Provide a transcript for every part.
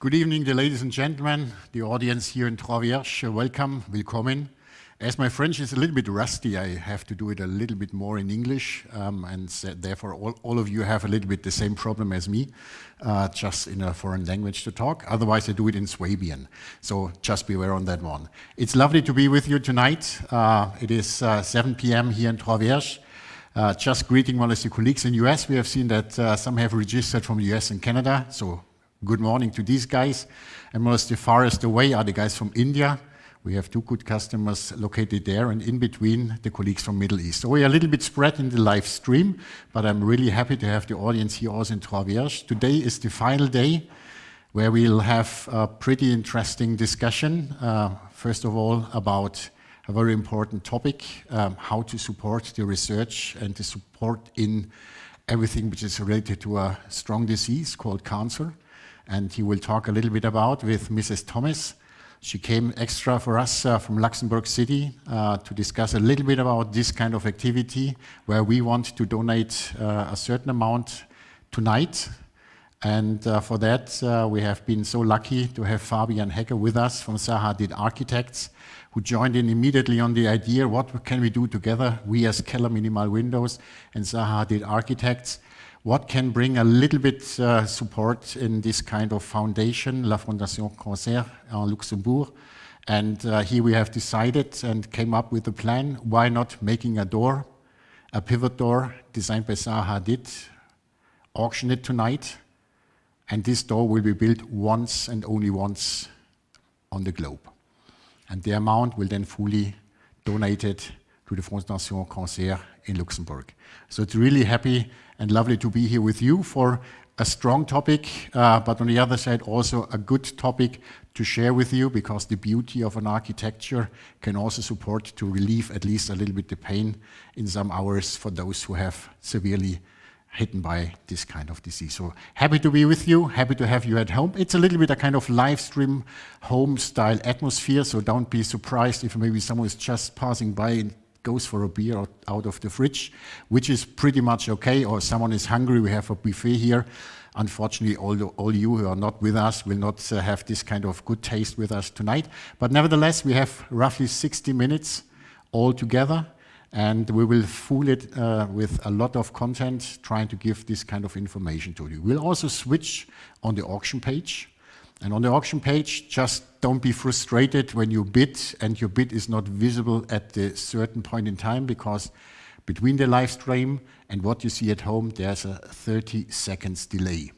Good evening, the ladies and gentlemen, the audience here in Trois-Vierges. Welcome, willkommen. As my French is a little bit rusty, I have to do it a little bit more in English, and therefore all of you have a little bit the same problem as me, just in a foreign language to talk. Otherwise, I do it in Swabian, so just beware on that one. It's lovely to be with you tonight. It is 7 p.m. here in Trois-Vierges. Just greeting one of the colleagues in the US. We have seen that some have registered from the US and Canada, so good morning to these guys. And most the farthest away are the guys from India. We have two good customers located there, and in between the colleagues from Middle East. So we are a little bit spread in the live stream, but I'm really happy to have the audience here also in Trois-Vierges. Today is the final day where we'll have a pretty interesting discussion. First of all, about a very important topic, how to support the research and the support in everything which is related to a strong disease called cancer. And he will talk a little bit about with Mrs. Thomas. She came extra for us from Luxembourg City to discuss a little bit about this kind of activity where we want to donate a certain amount tonight. And for that, we have been so lucky to have Fabian Hecker with us from Zaha Hadid Architects, who joined in immediately on the idea, what can we do together, we as Keller Minimal Windows and Zaha Hadid Architects. What can bring a little bit support in this kind of foundation, La Fondation Cancer in Luxembourg. And here we have decided and came up with a plan, why not making a door, a pivot door designed by Zaha Hadid, auction it tonight, and this door will be built once and only once on the globe. And the amount will then fully donated to the Fondation Cancer in Luxembourg. So it's really happy and lovely to be here with you for a strong topic, but on the other side also a good topic to share with you, because the beauty of an architecture can also support to relieve at least a little bit the pain in some hours for those who have severely hit by this kind of disease. So happy to be with you, happy to have you at home. It's a little bit a kind of live stream home style atmosphere, so don't be surprised if maybe someone is just passing by and goes for a beer out of the fridge, which is pretty much okay, or someone is hungry, we have a buffet here. Unfortunately, all you who are not with us will not have this kind of good taste with us tonight. But nevertheless, we have roughly 60 minutes all together, and we will fool it with a lot of content, trying to give this kind of information to you. We'll also switch on the auction page. And on the auction page, just don't be frustrated when you bid and your bid is not visible at the certain point in time, because between the live stream and what you see at home, there's a 30 seconds delay.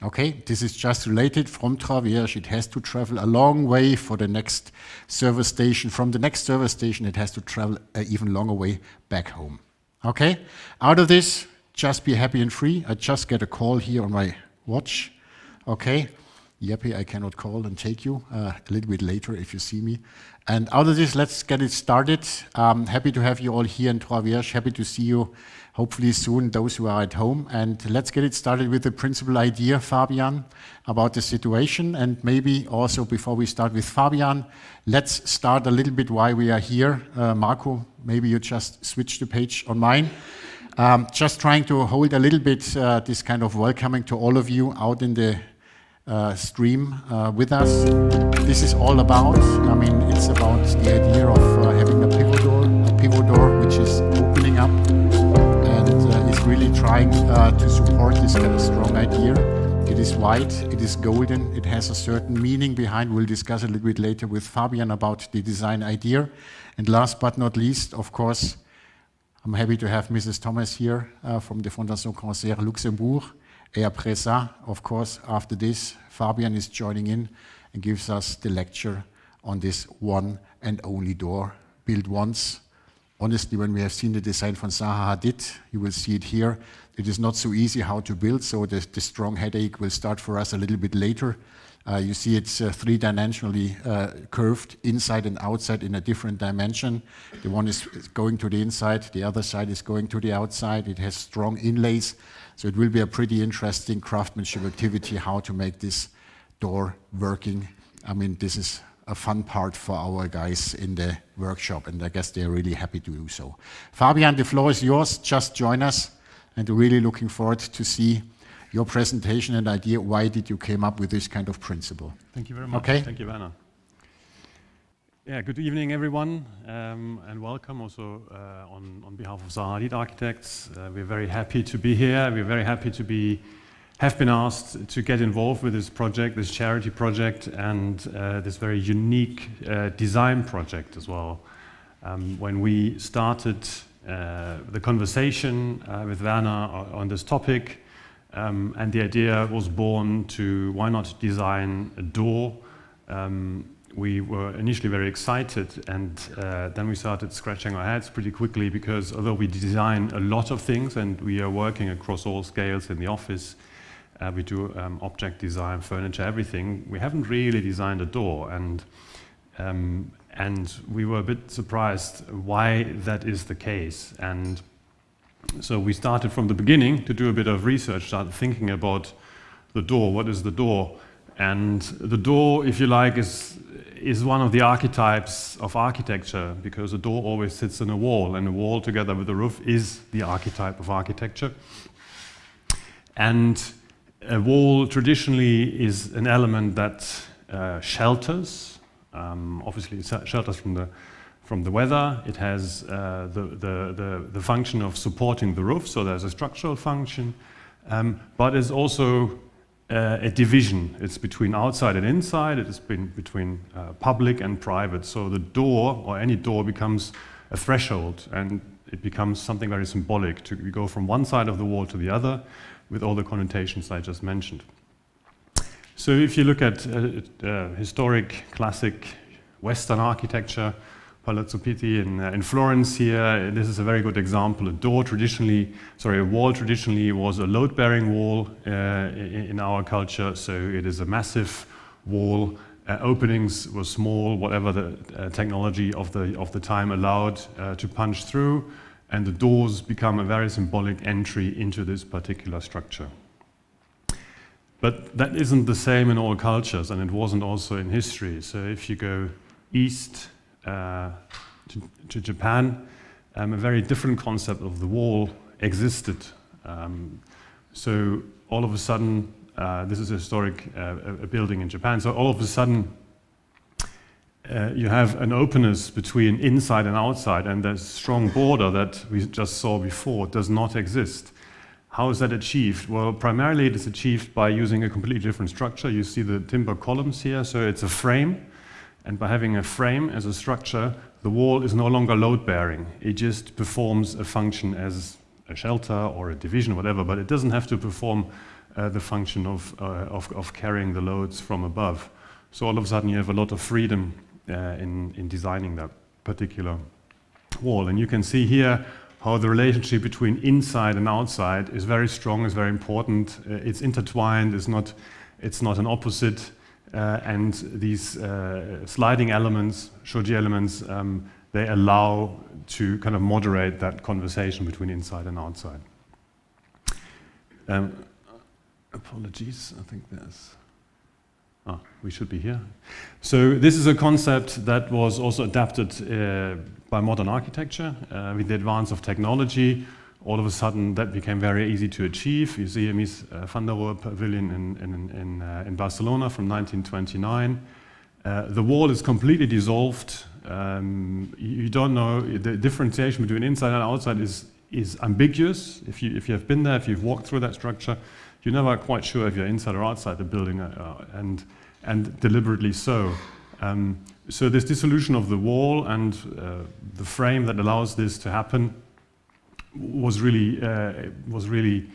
Okay, this is just related from Trois-Vierges. It has to travel a long way for the next service station. From the next service station, it has to travel an even longer way back home. Okay, out of this, just be happy and free. I just get a call here on my watch. Okay. Yeppy, I cannot call and take you a little bit later if you see me. And out of this, let's get it started. Happy to have you all here in Trois-Vierges. Happy to see you hopefully soon, those who are at home. And let's get it started with the principal idea, Fabian, about the situation. And maybe also before we start with Fabian, let's start a little bit why we are here. Marco, maybe you just switch the page on mine. Just trying to hold a little bit this kind of welcoming to all of you out in the stream with us. This is all about, it's about the idea of having a pivot door which is opening up and is really trying to support this kind of strong idea. It is white, it is golden, it has a certain meaning behind. We'll discuss a little bit later with Fabian about the design idea. And last but not least, of course, I'm happy to have Mrs. Thomas here from the Fondation Cancer Luxembourg. Et après ça, of course, after this, Fabian is joining in and gives us the lecture on this one and only door, built once. Honestly, when we have seen the design from Zaha Hadid, you will see it here. It is not so easy how to build, so the strong headache will start for us a little bit later. You see it's three-dimensionally curved, inside and outside in a different dimension. The one is going to the inside, the other side is going to the outside. It has strong inlays. So it will be a pretty interesting craftsmanship activity, how to make this door working. This is a fun part for our guys in the workshop, and I guess they're really happy to do so. Fabian, the floor is yours. Just join us, and we're really looking forward to see your presentation and idea. Why did you came up with this kind of principle? Thank you very much. Okay. Thank you, Werner. Yeah, good evening, everyone, and welcome also on behalf of Zaha Hadid Architects. We're very happy to be here. We're very happy to have been asked to get involved with this project, this charity project, and this very unique design project as well. When we started the conversation with Werner on this topic, and the idea was born to why not design a door. We were initially very excited, and then we started scratching our heads pretty quickly, because although we design a lot of things and we are working across all scales in the office, we do object design, furniture, everything, we haven't really designed a door, and we were a bit surprised why that is the case. And so we started from the beginning to do a bit of research, started thinking about the door. What is the door? And the door, if you like, is one of the archetypes of architecture, because a door always sits in a wall, and a wall together with a roof is the archetype of architecture. And a wall traditionally is an element that shelters. Obviously, it shelters from the weather. It has the function of supporting the roof, so there's a structural function, but it's also a division. It's between outside and inside. It is between public and private. So the door, or any door, becomes a threshold, and it becomes something very symbolic. We go from one side of the wall to the other, with all the connotations I just mentioned. So if you look at historic, classic Western architecture, Palazzo Pitti in Florence here, this is a very good example. A wall traditionally was a load-bearing wall in our culture, so it is a massive wall. Openings were small, whatever the technology of the time allowed to punch through, and the doors become a very symbolic entry into this particular structure. But that isn't the same in all cultures, and it wasn't also in history. So if you go east to Japan, a very different concept of the wall existed. So all of a sudden, this is a historic a building in Japan, so all of a sudden you have an openness between inside and outside, and the strong border that we just saw before does not exist. How is that achieved? Well, primarily it is achieved by using a completely different structure. You see the timber columns here, so it's a frame. And by having a frame as a structure, the wall is no longer load-bearing. It just performs a function as a shelter or a division, whatever, but it doesn't have to perform the function of carrying the loads from above. So all of a sudden you have a lot of freedom in designing that particular wall. And you can see here how the relationship between inside and outside is very strong, is very important. It's intertwined, it's not an opposite. And these sliding elements, shoji elements, they allow to kind of moderate that conversation between inside and outside. Apologies, I think we should be here. So this is a concept that was also adapted by modern architecture. With the advance of technology, all of a sudden that became very easy to achieve. You see Mies van der Rohe Pavilion in Barcelona from 1929. The wall is completely dissolved. You don't know, the differentiation between inside and outside is ambiguous. If you have been there, if you've walked through that structure, you're never quite sure if you're inside or outside the building, and deliberately so. So this dissolution of the wall and the frame that allows this to happen was really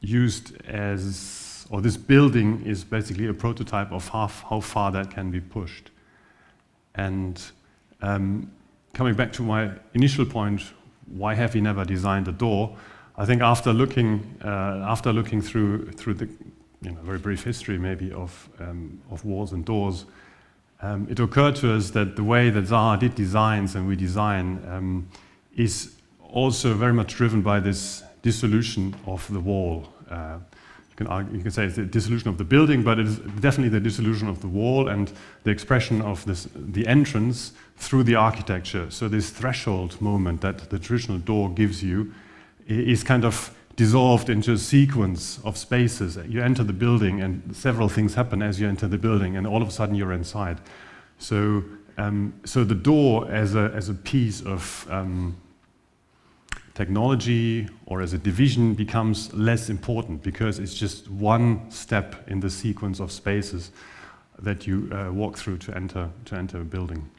used as, or this building is basically a prototype of how far that can be pushed. And coming back to my initial point, why have we never designed a door? I think after looking through the very brief history maybe of walls and doors, it occurred to us that the way that Zaha Hadid designs and we design is also very much driven by this dissolution of the wall. You can say it's the dissolution of the building, but it is definitely the dissolution of the wall and the expression of the entrance through the architecture. So this threshold moment that the traditional door gives you is kind of dissolved into a sequence of spaces. You enter the building and several things happen as you enter the building, and all of a sudden you're inside. So the door as a piece of technology or as a division becomes less important because it's just one step in the sequence of spaces that you walk through to enter a building.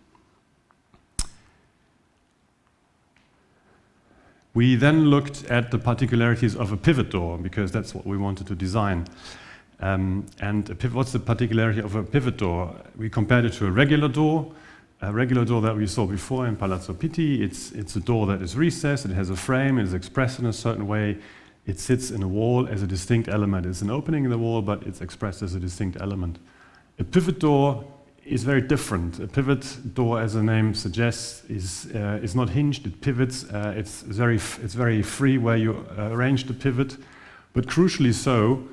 We then looked at the particularities of a pivot door because that's what we wanted to design. What's the particularity of a pivot door? We compared it to a regular door that we saw before in Palazzo Pitti. It's a door that is recessed, it has a frame, it is expressed in a certain way, it sits in a wall as a distinct element. It's an opening in the wall, but it's expressed as a distinct element. A pivot door is very different. A pivot door, as the name suggests, is not hinged, it pivots, it's very free where you arrange the pivot, but crucially so,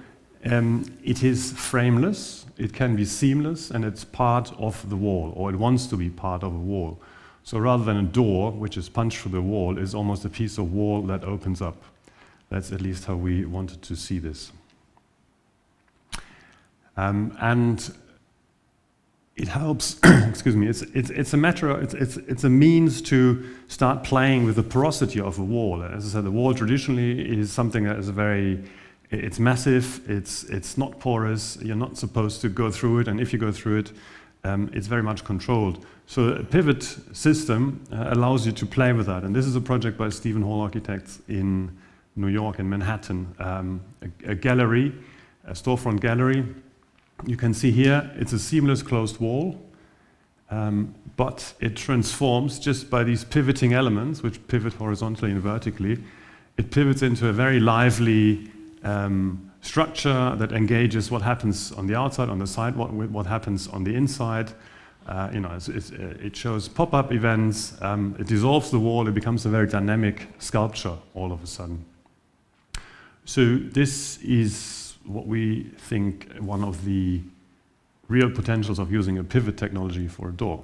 it is frameless, it can be seamless, and it's part of the wall, or it wants to be part of a wall. So rather than a door, which is punched through the wall, is almost a piece of wall that opens up. That's at least how we wanted to see this. And it helps, excuse me, it's a matter of, it's a means to start playing with the porosity of a wall. As I said, the wall traditionally is something that is it's massive, it's not porous, you're not supposed to go through it, and if you go through it, it's very much controlled. So a pivot system allows you to play with that, and this is a project by Stephen Hall Architects in New York, in Manhattan, a gallery, a storefront gallery. You can see here, it's a seamless closed wall, but it transforms just by these pivoting elements, which pivot horizontally and vertically. It pivots into a very lively structure that engages what happens on the outside, on the side, what happens on the inside. It shows pop-up events, it dissolves the wall, it becomes a very dynamic sculpture all of a sudden. So this is what we think one of the real potentials of using a pivot technology for a door.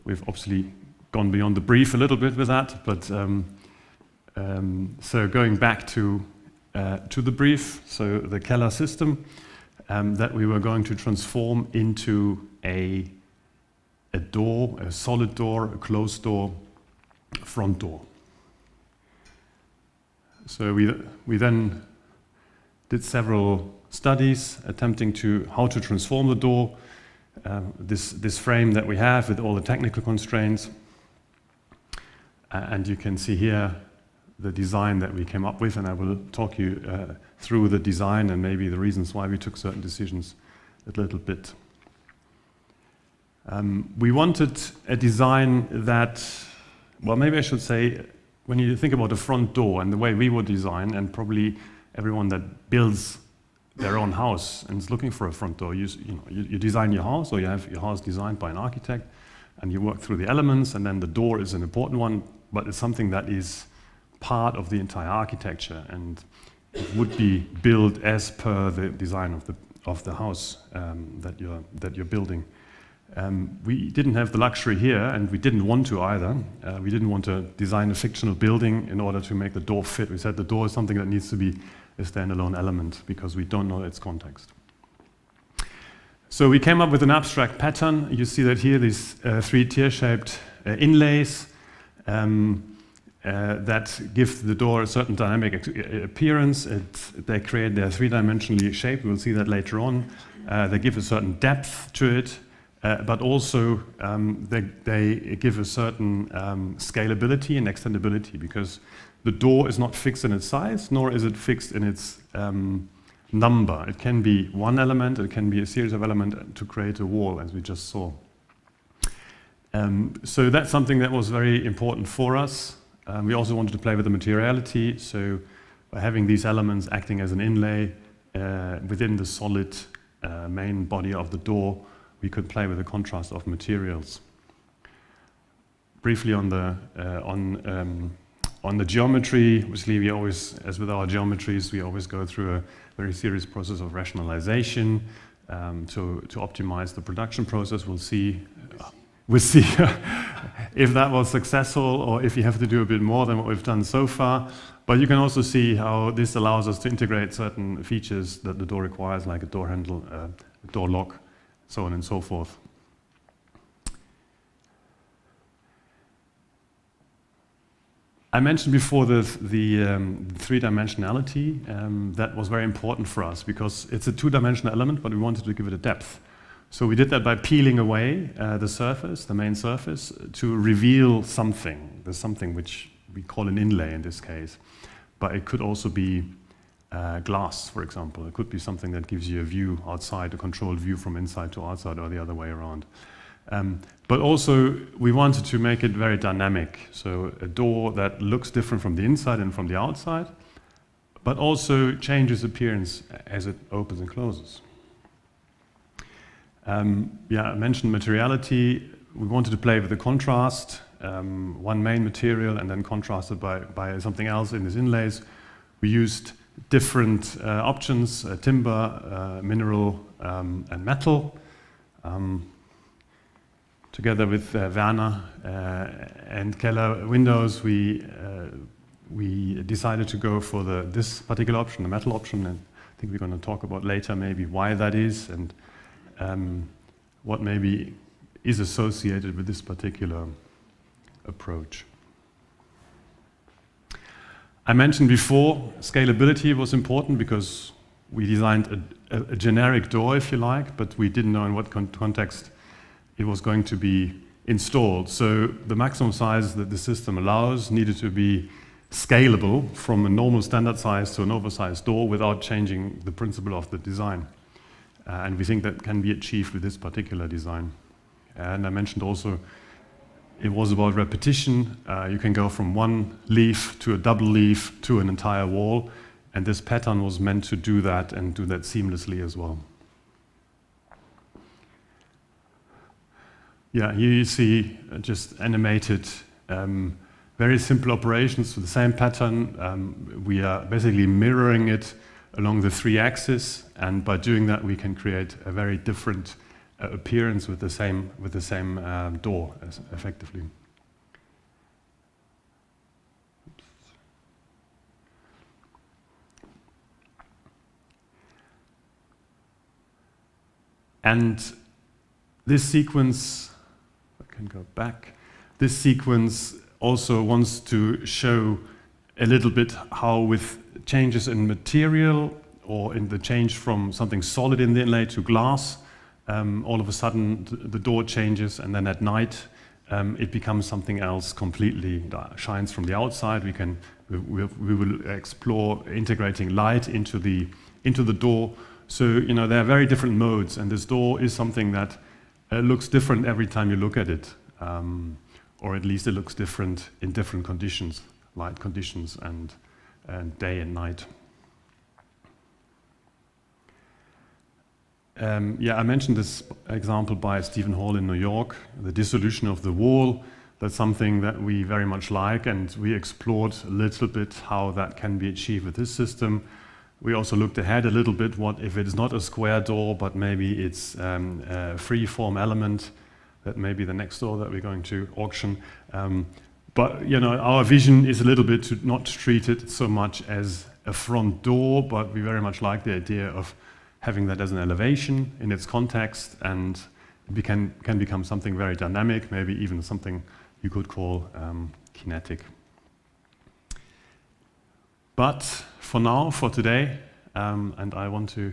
We've obviously gone beyond the brief a little bit with that, but so going back to the brief, so the Keller system that we were going to transform into a door, a solid door, a closed door, a front door. So we then did several studies attempting how to transform the door, this frame that we have with all the technical constraints. And you can see here the design that we came up with, and I will talk you through the design and maybe the reasons why we took certain decisions a little bit. We wanted a design that, well, maybe I should say, when you think about a front door and the way we would design, and probably everyone that builds their own house and is looking for a front door, you design your house, or you have your house designed by an architect, and you work through the elements, and then the door is an important one, but it's something that is part of the entire architecture, and it would be built as per the design of the house that you're building. We didn't have the luxury here, and we didn't want to either. We didn't want to design a fictional building in order to make the door fit. We said the door is something that needs to be a standalone element because we don't know its context. So we came up with an abstract pattern. You see that here, these three tear-shaped inlays that give the door a certain dynamic appearance. They create their three-dimensionally shape. We'll see that later on. They give a certain depth to it. But also they give a certain scalability and extendability, because the door is not fixed in its size, nor is it fixed in its number. It can be one element, it can be a series of elements to create a wall, as we just saw. So that's something that was very important for us. We also wanted to play with the materiality, so by having these elements acting as an inlay within the solid main body of the door, we could play with the contrast of materials. Briefly on the geometry, obviously we always, as with our geometries, we always go through a very serious process of rationalization to optimize the production process. We'll see we'll see if that was successful or if you have to do a bit more than what we've done so far. But you can also see how this allows us to integrate certain features that the door requires, like a door handle, a door lock, so on and so forth. I mentioned before the three-dimensionality. That was very important for us because it's a two-dimensional element, but we wanted to give it a depth. So we did that by peeling away the surface, the main surface, to reveal something. There's something which we call an inlay in this case, but it could also be glass, for example. It could be something that gives you a view outside, a controlled view from inside to outside, or the other way around. But also, we wanted to make it very dynamic. So a door that looks different from the inside and from the outside, but also changes appearance as it opens and closes. I mentioned materiality. We wanted to play with the contrast, one main material and then contrasted by something else in these inlays. We used different options, timber, mineral, and metal. Together with Werner and Keller windows, we decided to go for this particular option, the metal option, and I think we're going to talk about later maybe why that is and what maybe is associated with this particular approach. I mentioned before scalability was important because we designed a generic door, if you like, but we didn't know in what context it was going to be installed. So the maximum size that the system allows needed to be scalable from a normal standard size to an oversized door without changing the principle of the design. And we think that can be achieved with this particular design. And I mentioned also it was about repetition. You can go from one leaf to a double leaf to an entire wall, and this pattern was meant to do that and do that seamlessly as well. Yeah, here you see just animated, very simple operations for the same pattern. We are basically mirroring it along the three axes, and by doing that we can create a very different appearance with the same door effectively. And this sequence, I can go back, this sequence also wants to show a little bit how with changes in material or in the change from something solid in the inlay to glass, all of a sudden the door changes, and then at night it becomes something else completely, that shines from the outside. We will explore integrating light into the door. So there are very different modes, and this door is something that looks different every time you look at it, or at least it looks different in different conditions, light conditions and day and night. I mentioned this example by Stephen Hall in New York, the dissolution of the wall. That's something that we very much like, and we explored a little bit how that can be achieved with this system. We also looked ahead a little bit, what if it's not a square door, but maybe it's a free-form element, that may be the next door that we're going to auction. But our vision is a little bit to not treat it so much as a front door, but we very much like the idea of having that as an elevation in its context, and it can become something very dynamic, maybe even something you could call kinetic. But for now, for today, and I want to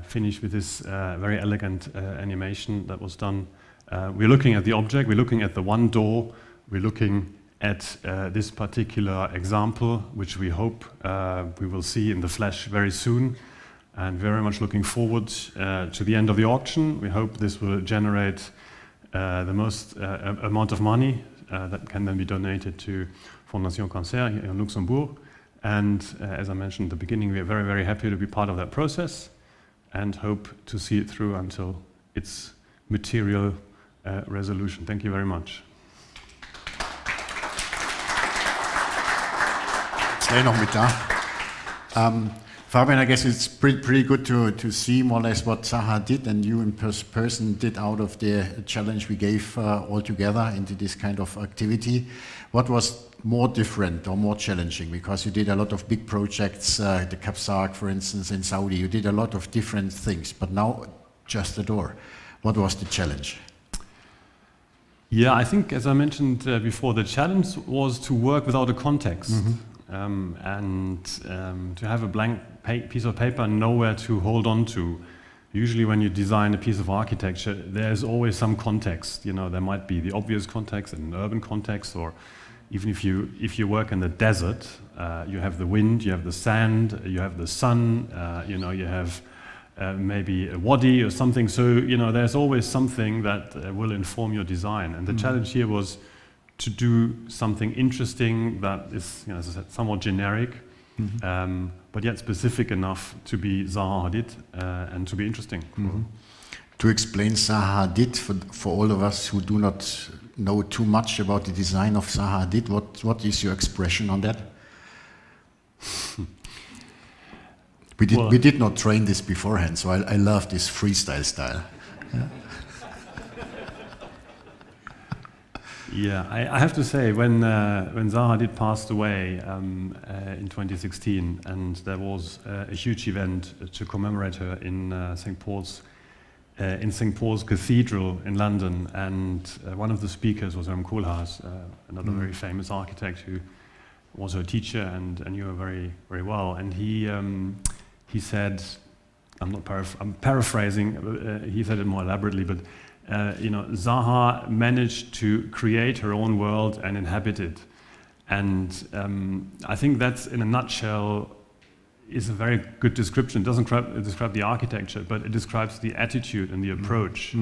finish with this very elegant animation that was done. We're looking at the object, we're looking at the one door, we're looking at this particular example, which we hope we will see in the flesh very soon, and very much looking forward to the end of the auction. We hope this will generate the most amount of money that can then be donated to Fondation Cancer here in Luxembourg. And as I mentioned at the beginning, we are very, very happy to be part of that process and hope to see it through until its material resolution. Thank you very much. Noch mit da. Fabian, I guess it's pretty good to see more or less what Zaha did and you in person did out of the challenge we gave all together into this kind of activity. What was more different or more challenging? Because you did a lot of big projects, the Kapsark, for instance, in Saudi. You did a lot of different things, but now just the door. What was the challenge? Yeah, I think, as I mentioned before, the challenge was to work without a context. And to have a blank piece of paper, nowhere to hold on to. Usually when you design a piece of architecture, there's always some context. You know, there might be the obvious context in an urban context, or even if you work in the desert, you have the wind, you have the sand, you have the sun, you know, you have maybe a wadi or something. So, you know, there's always something that will inform your design. And the challenge here was to do something interesting that is, you know, as I said, somewhat generic, but yet specific enough to be Zaha Hadid and to be interesting. To explain Zaha Hadid, for all of us who do not know too much about the design of Zaha Hadid, what is your expression on that? We did not train this beforehand, so I love this freestyle style. Yeah. Yeah, I have to say, when Zaha Hadid passed away in 2016, and there was a huge event to commemorate her in St. Paul's Cathedral in London, and one of the speakers was Koolhaas, another very famous architect who was her teacher and knew her very, very well. And he said, I'm paraphrasing, he said it more elaborately, but you know, Zaha managed to create her own world and inhabit it. And I think that's, in a nutshell, is a very good description. It doesn't describe the architecture, but it describes the attitude and the approach.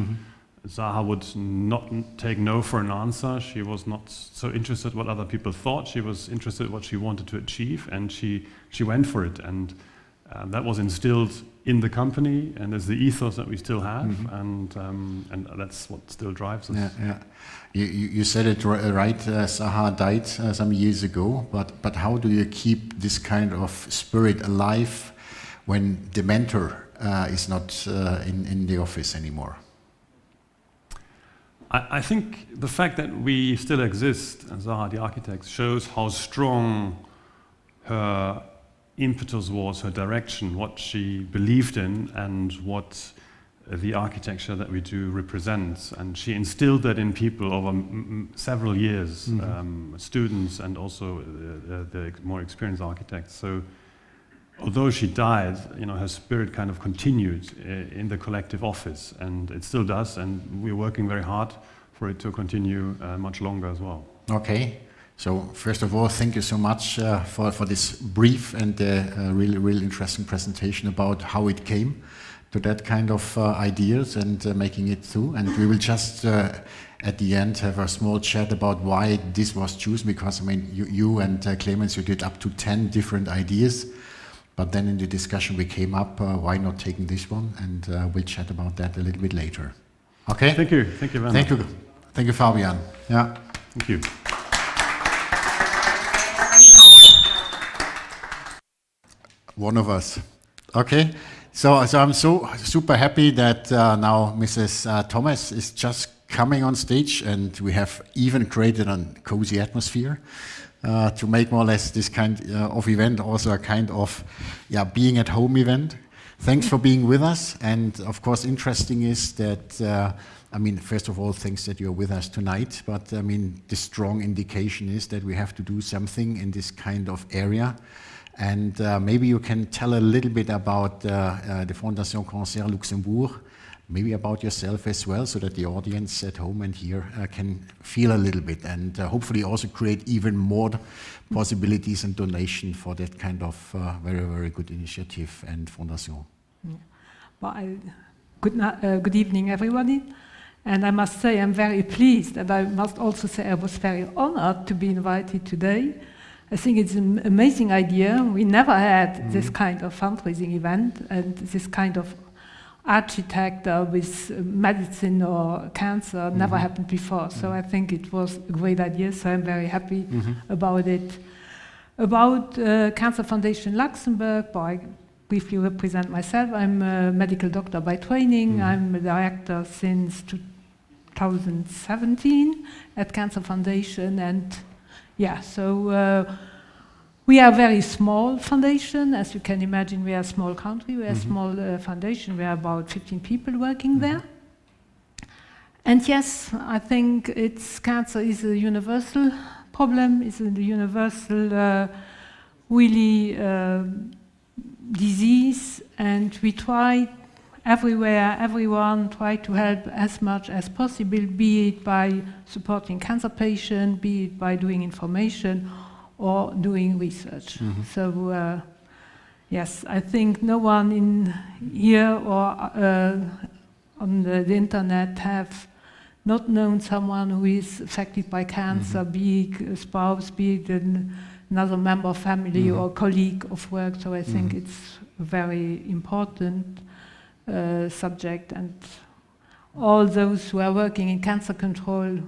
Zaha would not take no for an answer. She was not so interested what other people thought. She was interested in what she wanted to achieve, and she went for it. And that was instilled in the company, and there's the ethos that we still have, and that's what still drives us. Yeah. You said it right. Zaha died some years ago, but how do you keep this kind of spirit alive when the mentor is not in the office anymore? I think the fact that we still exist as Zaha Hadid Architects shows how strong her impetus was, her direction, what she believed in, and what the architecture that we do represents. And she instilled that in people over several years, students and also the more experienced architects. So although she died, you know, her spirit kind of continued in the collective office, and it still does, and we're working very hard for it to continue much longer as well. Okay. So first of all, thank you so much for this brief and really interesting presentation about how it came to that kind of ideas and making it through. And we will just at the end have a small chat about why this was chosen, because I mean you and Clemens, you did up to 10 different ideas, but then in the discussion we came up, why not taking this one, and we'll chat about that a little bit later. Okay? Thank you very much. Thank you, Fabian. Yeah. Thank you. One of us. Okay, so I'm so super happy that now Mrs. Thomas is just coming on stage, and we have even created a cozy atmosphere to make more or less this kind of event also a kind of being at home event. Thanks for being with us, and of course interesting is that I mean, first of all, thanks that you're with us tonight, but I mean the strong indication is that we have to do something in this kind of area. And maybe you can tell a little bit about the Fondation Cancer Luxembourg, maybe about yourself as well, so that the audience at home and here can feel a little bit, and hopefully also create even more possibilities and donation for that kind of very, very good initiative and fondation. Yeah. Well, good evening, everybody. And I must say I'm very pleased, and I must also say I was very honored to be invited today. I think it's an amazing idea. We never had this kind of fundraising event and this kind of architect with medicine or cancer never happened before. So I think it was a great idea. So I'm very happy about it. About Cancer Foundation Luxembourg, briefly represent myself. I'm a medical doctor by training. I'm a director since 2017 at Cancer Foundation, and so we are a very small foundation. As you can imagine, we are a small country, we are a small foundation. We are about 15 people working there. And yes, I think cancer is a universal problem, it's a universal really disease, and we try everyone try to help as much as possible, be it by supporting cancer patients, be it by doing information or doing research. So yes, I think no one in here or on the internet have not known someone who is affected by cancer, be it a spouse, be it another member of family or colleague of work. So I think it's a very important subject, and all those who are working in cancer control,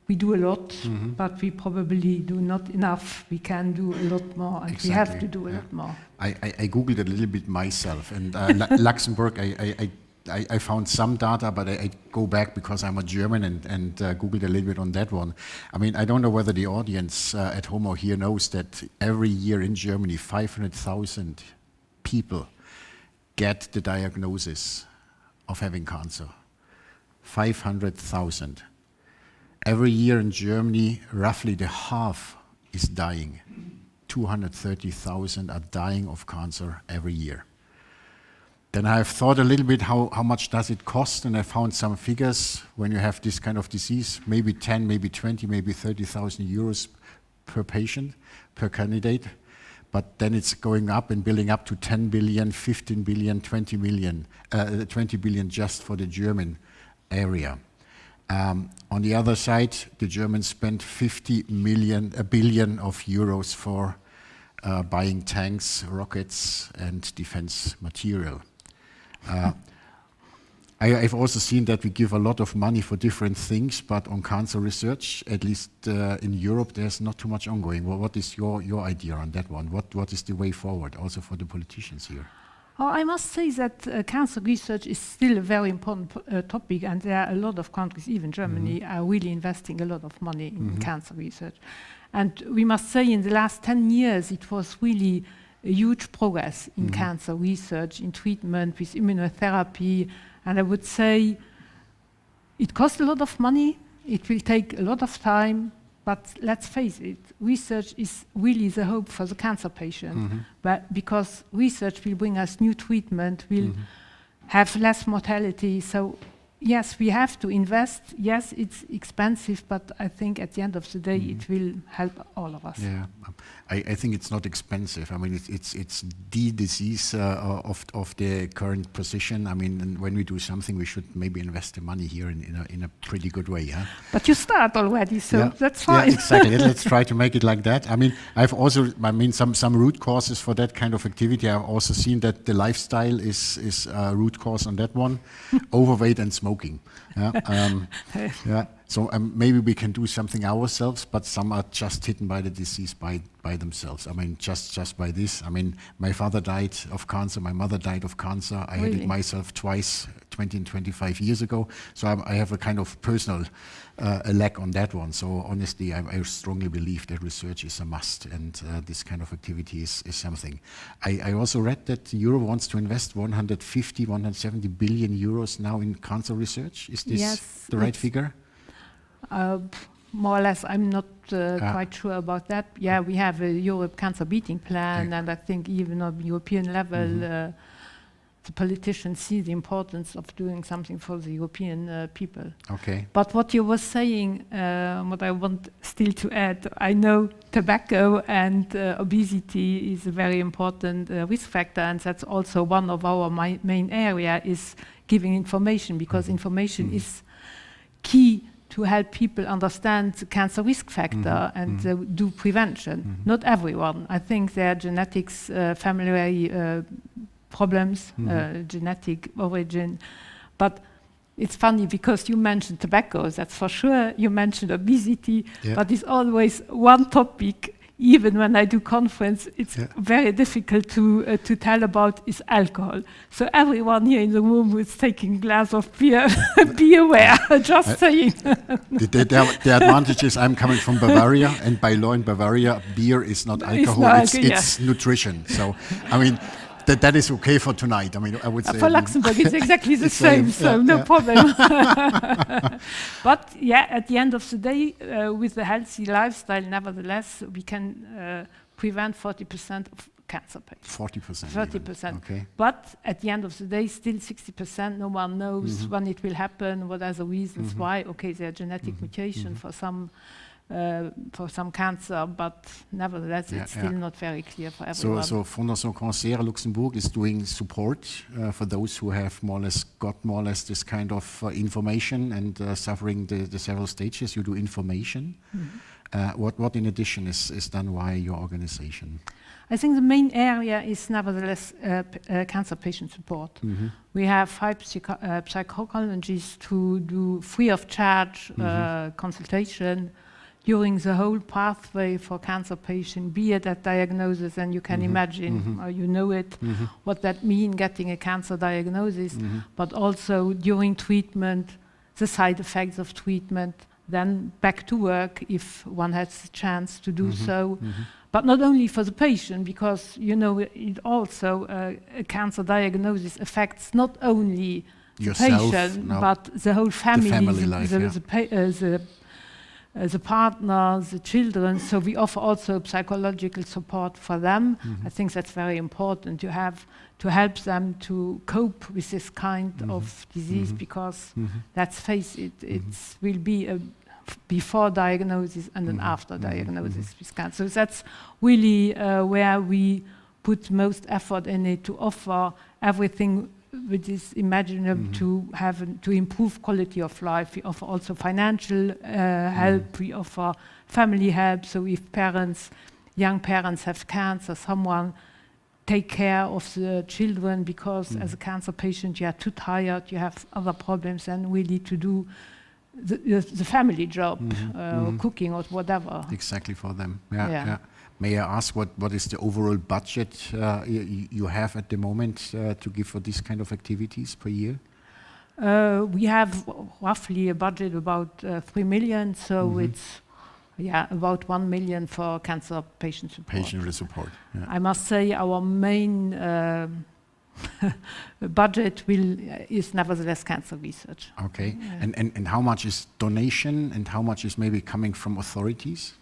we do a lot, but we probably do not enough. We can do a lot more, and we have to do a lot more. I Googled a little bit myself, and Luxembourg, I found some data, but I go back because I'm a German and Googled a little bit on that one. I mean, I don't know whether the audience at home or here knows that every year in Germany, 500,000 people get the diagnosis of having cancer. 500,000. Every year in Germany, roughly the half is dying. 230,000 are dying of cancer every year. Then I've thought a little bit how much does it cost, and I found some figures. When you have this kind of disease, maybe 10, maybe 20, maybe 30,000 euros per patient, per candidate. But then it's going up and building up to 10 billion, 15 billion, 20 billion just for the German area. On the other side, the Germans spent 50 billion of euros for buying tanks, rockets, and defense material. I've also seen that we give a lot of money for different things, but on cancer research, at least in Europe, there's not too much ongoing. Well, what is your idea on that one? What is the way forward, also for the politicians here? Oh, I must say that cancer research is still a very important topic, and there are a lot of countries, even Germany, are really investing a lot of money in cancer research. And we must say in the last 10 years, it was really a huge progress in cancer research, in treatment with immunotherapy. And I would say it costs a lot of money, it will take a lot of time, but let's face it, research is really the hope for the cancer patient. But because research will bring us new treatment, will have less mortality. So yes, we have to invest. Yes, it's expensive, but I think at the end of the day, it will help all of us. Yeah, I think it's not expensive. I mean, it's the disease of the current position. I mean, and when we do something, we should maybe invest the money here in a pretty good way. Huh? But you start already, so that's fine. Yeah, exactly. Let's try to make it like that. I mean, I've also, some root causes for that kind of activity. I've also seen that the lifestyle is a root cause on that one, overweight and smoking. Yeah. So maybe we can do something ourselves, but some are just hidden by the disease by themselves. I mean, just by this. I mean, my father died of cancer, my mother died of cancer. I had it myself twice, 20 and 25 years ago. So I have a kind of personal a lack on that one. So honestly, I strongly believe that research is a must, and this kind of activity is something. I also read that Europe wants to invest 150, 170 billion euros now in cancer research. Is this the right figure? More or less, I'm not quite sure about that. Yeah, we have a Europe cancer beating plan, and I think even on European level, the politicians see the importance of doing something for the European people. Okay. But what you were saying, what I want still to add, I know tobacco and obesity is a very important risk factor, and that's also one of our main area is giving information, because information is key to help people understand the cancer risk factor and do prevention. Not everyone. I think there are genetics, family problems, genetic origin. But it's funny because you mentioned tobacco, that's for sure. You mentioned obesity, but it's always one topic even when I do conference, it's very difficult to tell about is alcohol. So everyone here in the room who is taking a glass of beer, be aware, just saying. The advantage is I'm coming from Bavaria, and by law in Bavaria, beer is not alcohol, it's nutrition. So, I mean, that is okay for tonight. I mean, I would say. For Luxembourg, it's exactly the same, so no problem. But yeah, at the end of the day, with a healthy lifestyle, nevertheless, we can prevent 40% of cancer patients. 40%. 30%. Okay. But at the end of the day, still 60%, no one knows when it will happen, what are the reasons why. Okay, there are genetic mutation for some cancer, but nevertheless, it's still not very clear for everyone. So Fondation Cancer Luxembourg is doing support for those who have more or less this kind of information and suffering the several stages. You do information. What in addition is done by your organization? I think the main area is nevertheless cancer patient support. We have 5 psychologists who do free of charge consultation during the whole pathway for cancer patient, be it at diagnosis, and you can imagine, you know it, what that means, getting a cancer diagnosis, but also during treatment, the side effects of treatment, then back to work if one has the chance to do so. But not only for the patient, because you know it also a cancer diagnosis affects not only yourself, the patient, but the whole family, the family life, the partner, the children. So we offer also psychological support for them. I think that's very important to have to help them to cope with this kind of disease, because let's face it, it will be a before diagnosis and an after diagnosis with cancer. So that's really where we put most effort in it, to offer everything which is imaginable to improve quality of life. We offer also financial help. We offer family help. So if young parents have cancer, someone take care of the children, because as a cancer patient you are too tired, you have other problems, and really to do the family job, cooking or whatever. Exactly for them. Yeah. May I ask what is the overall budget you have at the moment to give for these kind of activities per year? We have roughly a budget about 3 million, so it's about 1 million for cancer patient support. Patient support. Yeah. I must say our main budget is nevertheless cancer research. Okay, and how much is donation and how much is maybe coming from authorities?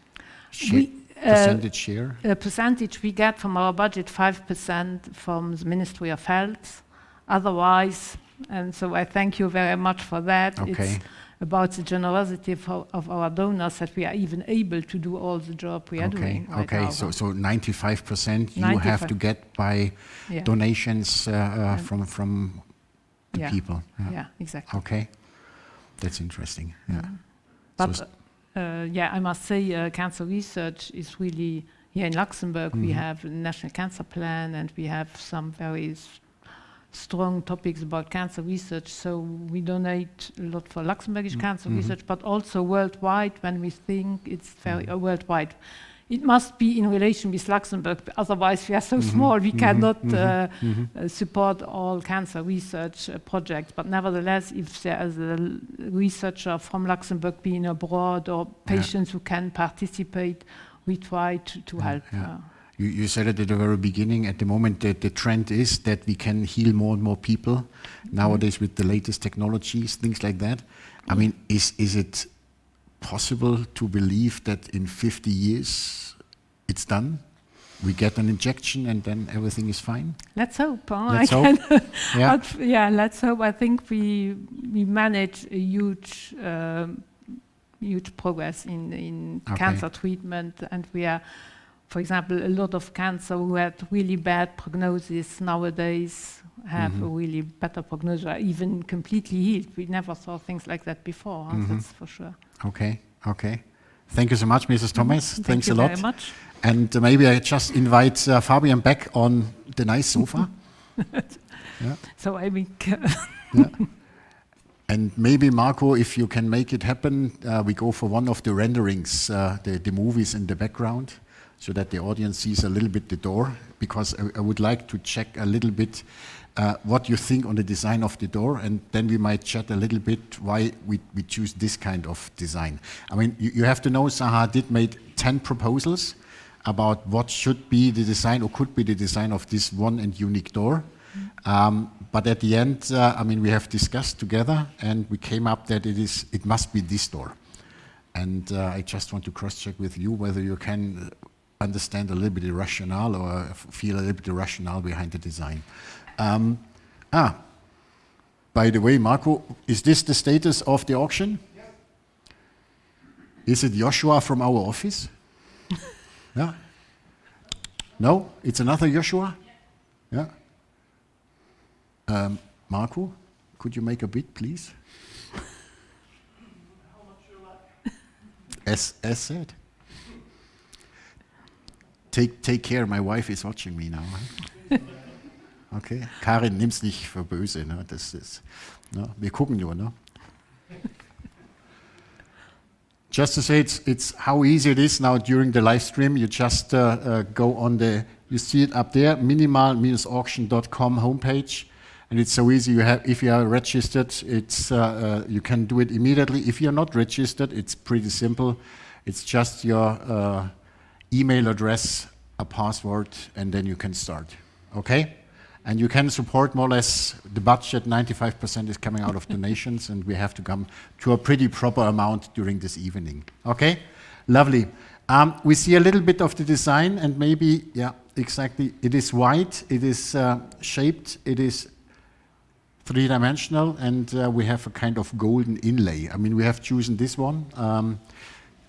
Percentage share? Percentage we get from our budget, 5% from the Ministry of Health. Otherwise, and so I thank you very much for that. Okay. It's about the generosity of our donors that we are even able to do all the job we are doing right now. So 95% you have to get by donations from the people. Yeah, exactly. Okay, that's interesting. Yeah. But I must say cancer research is really, here in Luxembourg we have a national cancer plan, and we have some very strong topics about cancer research, so we donate a lot for Luxembourgish cancer research, but also worldwide when we think it's very worldwide. It must be in relation with Luxembourg, otherwise we are so small we cannot support all cancer research projects. But nevertheless, if there is a researcher from Luxembourg being abroad, or patients who can participate, we try to help. You said it at the very beginning. At the moment, the trend is that we can heal more and more people nowadays with the latest technologies, things like that. I mean, is it possible to believe that in 50 years it's done? We get an injection and then everything is fine? Let's hope. Let's hope. Let's hope. I think we manage a huge progress in cancer treatment, and we are, for example, a lot of cancer who had really bad prognosis nowadays have a really better prognosis, or even completely healed. We never saw things like that before, that's for sure. Okay. Thank you so much, Mrs. Thomas. Thanks a lot. Thank you very much. And maybe I just invite Fabian back on the nice sofa. So I think... And maybe, Marco, if you can make it happen, we go for one of the renderings, the movies in the background. so that the audience sees a little bit the door, because I would like to check a little bit what you think on the design of the door, and then we might chat a little bit why we choose this kind of design. I mean, you have to know Zaha Hadid made 10 proposals about what should be the design or could be the design of this one and unique door. But at the end, I mean, we have discussed together and we came up that it must be this door. And I just want to cross-check with you whether you can understand a little bit the rationale or feel a little bit the rationale behind the design. By the way, Marco, is this the status of the auction? Yes. Is it Joshua from our office? Yeah. No, it's another Joshua? Yeah. Marco, could you make a bid, please? How much you like? As said. Take care, my wife is watching me now. Huh? Okay, Karin, nimm's nicht für böse, ne? Das ist, ne? Wir gucken nur, ne? Just to say, it's how easy it is now during the live stream. You just go on you see it up there, minimal-auction.com homepage, and it's so easy. If you are registered, you can do it immediately. If you're not registered, it's pretty simple. It's just your email address, a password, and then you can start. Okay? And you can support more or less the budget. 95% is coming out of donations, and we have to come to a pretty proper amount during this evening. Okay? Lovely. We see a little bit of the design, and maybe, yeah, exactly. It is white, it is shaped, it is three-dimensional, and we have a kind of golden inlay. I mean, we have chosen this one.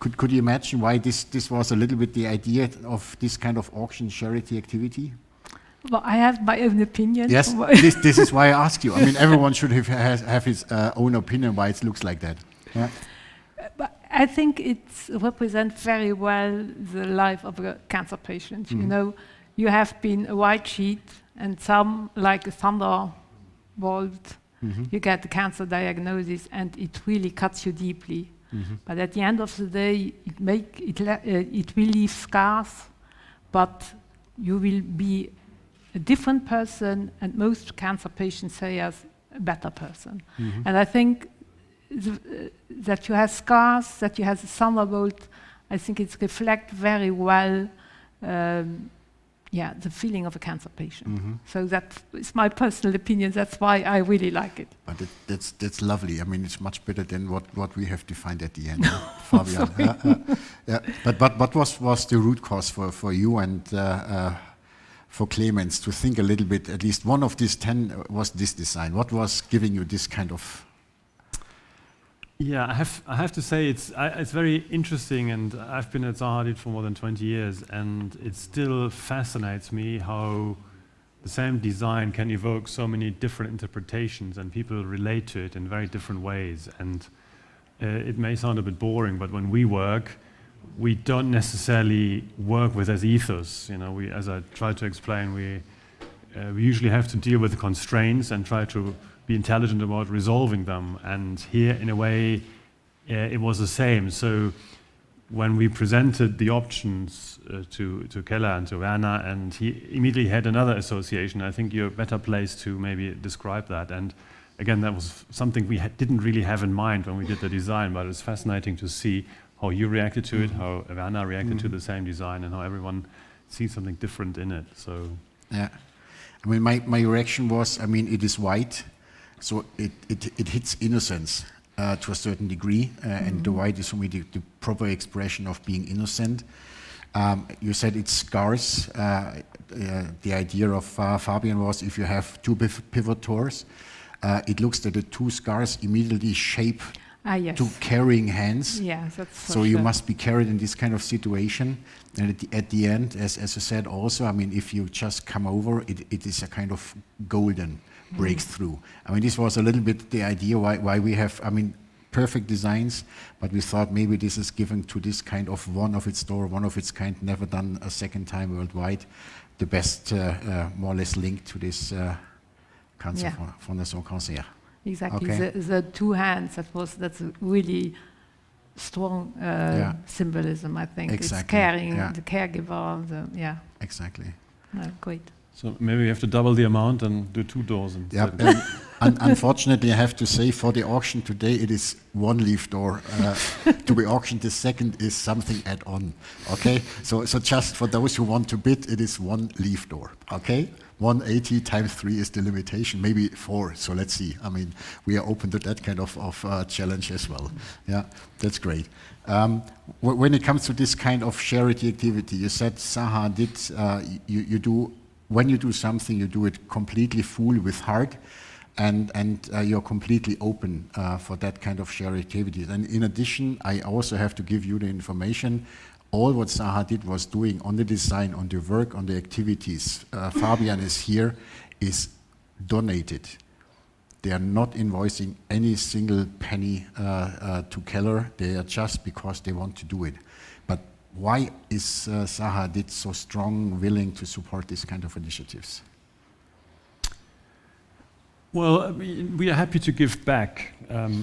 Could you imagine why this was a little bit the idea of this kind of auction charity activity? Well, I have my own opinion. Yes, this is why I ask you. I mean, everyone should have his own opinion why it looks like that. Yeah. But I think it represents very well the life of a cancer patient. Mm-hmm. You know, you have been a white sheet, and some, like a thunderbolt, mm-hmm. you get the cancer diagnosis, and it really cuts you deeply. Mm-hmm. But at the end of the day, it will leave scars, but you will be a different person, and most cancer patients say as a better person. Mm-hmm. And I think that you have scars, that you have a thunderbolt, I think it reflects very well the feeling of a cancer patient. Mm-hmm. So that is my personal opinion. That's why I really like it. But that's lovely. I mean, it's much better than what we have defined at the end, Fabian. But what was the root cause for you and for Clemens to think a little bit? At least one of these 10 was this design. What was giving you this kind of? Yeah, I have to say it's very interesting, and I've been at Zaha Hadid for more than 20 years, and it still fascinates me how the same design can evoke so many different interpretations, and people relate to it in very different ways. And it may sound a bit boring, but when we work, we don't necessarily work with as ethos. You know, as I tried to explain, we usually have to deal with the constraints and try to be intelligent about resolving them. And here, in a way, it was the same. So when we presented the options to Keller and to Werner, and he immediately had another association, I think you're a better place to maybe describe that. And again, that was something we didn't really have in mind when we did the design, but it was fascinating to see how you reacted to it, how Werner reacted to the same design, and how everyone sees something different in it. So yeah, I mean, my reaction was, I mean, it is white, so it hits innocence to a certain degree, and the white is for me the proper expression of being innocent. You said it's scars. The idea of Fabian was, if you have two pivot doors, it looks that the two scars immediately shape yes. to carrying hands. Yes, that's so you must be carried in this kind of situation. And at the end, as I said also, I mean, if you just come over, it is a kind of golden breakthrough. I mean, this was a little bit the idea why we have, I mean, perfect designs, but we thought maybe this is given to this kind of one of its kind, never done a second time worldwide, the best, more or less linked to this Cancer Fondation Cancer. Exactly, Okay. the two hands, that's really strong Yeah. symbolism, I think. Exactly, It's caring, yeah. the caregiver, Exactly. great. So maybe we have to double the amount and do 2 doors Yeah, instead. unfortunately, I have to say for the auction today, it is one leaf door to be auctioned. The second is something add-on. Okay, so just for those who want to bid, it is one leaf door. Okay, 180 times 3 is the limitation. Maybe 4. So let's see. I mean, we are open to that kind of challenge as well. Yeah, that's great. When it comes to this kind of charity activity, you said Zaha did you do. When you do something, you do it completely full with heart, and you're completely open for that kind of charity activities. And in addition, I also have to give you the information. All what Zaha Hadid was doing on the design, on the work, on the activities, Fabian is here, is donated. They are not invoicing any single penny to Keller. They are just because they want to do it. But why is Zaha Hadid so strong, willing to support this kind of initiatives? Well, we are happy to give back,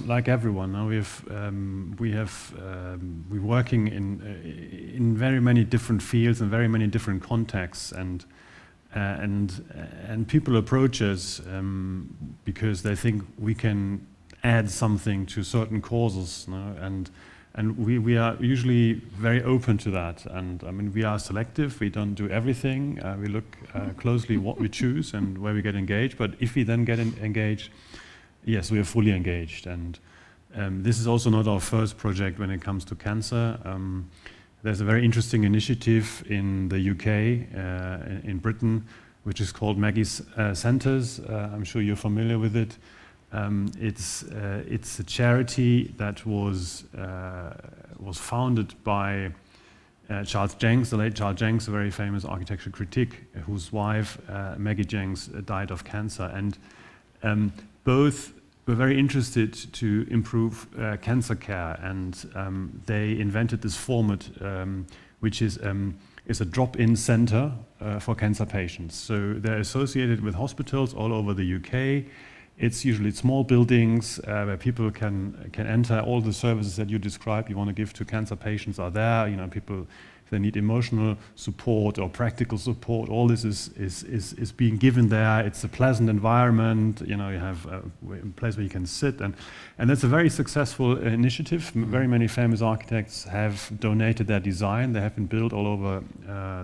like everyone. Now we're working in very many different fields and very many different contexts, and people approach us because they think we can add something to certain causes, you know, and we are usually very open to that. And I mean, we are selective. We don't do everything. We look closely what we choose and where we get engaged. But if we then get engaged, yes, we are fully engaged. And this is also not our first project when it comes to cancer. There's a very interesting initiative in the UK, in Britain, which is called Maggie's Centres. I'm sure you're familiar with it. It's a charity that was founded by Charles Jenks, the late Charles Jenks, a very famous architecture critic, whose wife Maggie Jenks died of cancer, and both were very interested to improve cancer care, and they invented this format, which is a drop-in center for cancer patients. So they're associated with hospitals all over the UK. It's usually small buildings where people can enter. All the services that you described you want to give to cancer patients are there. You know, people, if they need emotional support or practical support, all this is being given there. It's a pleasant environment. You know, you have a place where you can sit, and that's a very successful initiative. Very many famous architects have donated their design. They have been built all over